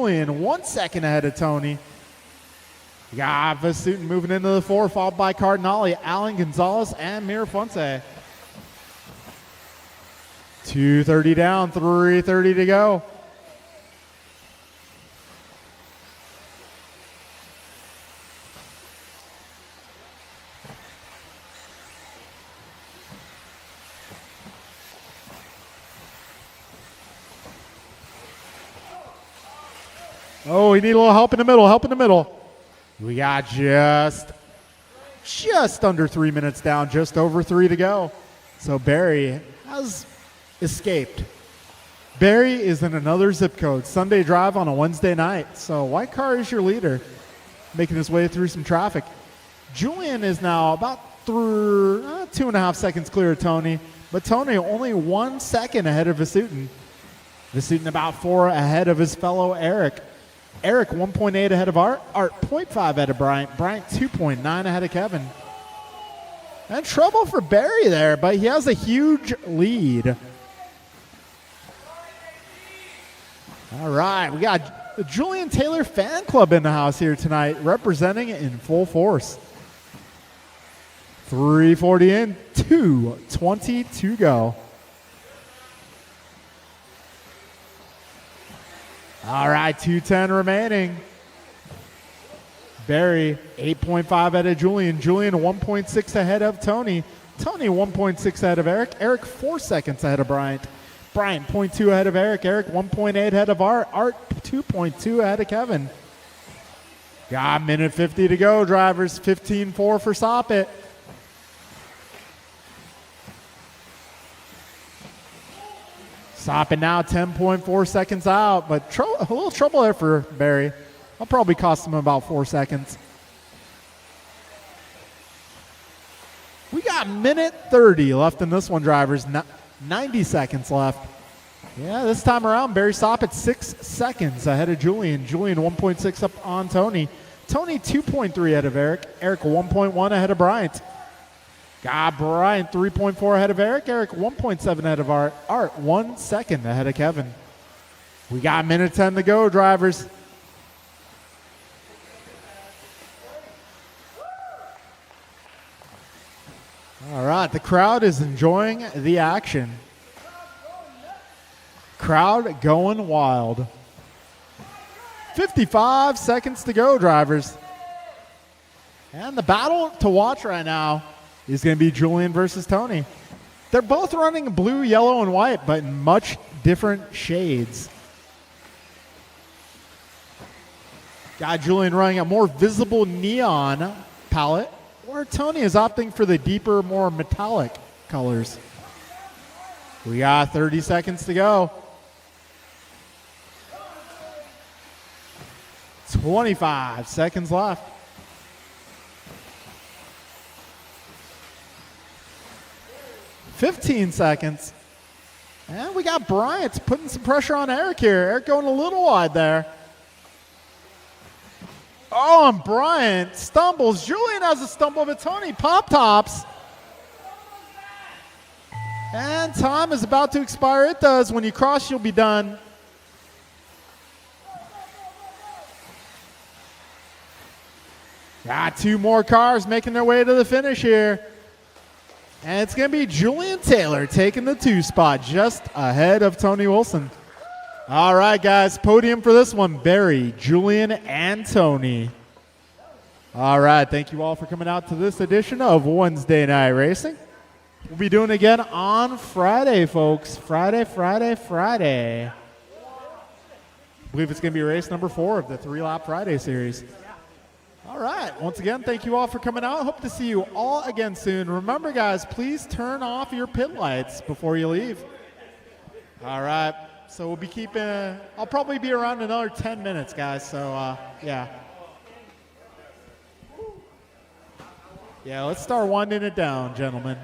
Julian 1 second ahead of Tony. You got Vasutin moving into the 4, followed by Cardinale, Alan Gonzalez, and Mirafonte. 2:30 down, 3:30 to go. Oh, we need a little help in the middle, help in the middle. We got just under 3 minutes down, just over 3 to go. So Barry has escaped. Barry is in another zip code. Sunday drive on a Wednesday night. So White Car is your leader, making his way through some traffic. Julian is now about through 2.5 seconds clear of Tony, but Tony only 1 second ahead of Vasutin. Vasutin about 4 ahead of his fellow Eric. Eric 1.8 ahead of Art. Art 0.5 ahead of Bryant. Bryant 2.9 ahead of Kevin. And trouble for Barry there, but he has a huge lead. All right, we got the Julian Taylor fan club in the house here tonight, representing in full force. 3:40 in, 2:20 to go. All right, 2:10 remaining. Barry 8.5 ahead of Julian. Julian 1.6 ahead of Tony. Tony 1.6 ahead of Eric. Eric 4 seconds ahead of Bryant. Bryant 0.2 ahead of Eric. Eric 1.8 ahead of Art. Art 2.2 ahead of Kevin. Got a minute 50 to go, drivers. 15-4 for Soppit. Soppit now 10.4 seconds out, but a little trouble there for Barry. That'll probably cost him about 4 seconds. We got minute 30 left in this one, drivers. 90 seconds left. Yeah, this time around, Barry Soppit 6 seconds ahead of Julian. Julian 1.6 up on Tony. Tony 2.3 ahead of Eric. Eric 1.1 ahead of Bryant. Got Bryant 3.4 ahead of Eric. Eric 1.7 ahead of Art. Art 1 second ahead of Kevin. We got minute 10 to go, drivers. All right, the crowd is enjoying the action. Crowd going wild. 55 seconds to go, drivers. And the battle to watch right now is going to be Julian versus Tony. They're both running blue, yellow, and white, but in much different shades. Got Julian running a more visible neon palette, where Tony is opting for the deeper, more metallic colors. We got 30 seconds to go. 25 seconds left. 15 seconds. And we got Bryant putting some pressure on Eric here. Eric going a little wide there. Oh, and Bryant stumbles. Julian has a stumble, but Tony pop-tops. And time is about to expire. It does. When you cross, you'll be done. Got 2 more cars making their way to the finish here. And it's going to be Julian Taylor taking the 2 spot just ahead of Tony Wilson. All right, guys, podium for this one, Barry, Julian, and Tony. All right, thank you all for coming out to this edition of Wednesday Night Racing. We'll be doing it again on Friday, folks. Friday. I believe it's going to be race number 4 of the 3-lap Friday series. All right. Once again, thank you all for coming out. Hope to see you all again soon. Remember, guys, please turn off your pit lights before you leave. All right. So we'll be keeping, I'll probably be around another 10 minutes, guys. So, yeah. Yeah, let's start winding it down, gentlemen.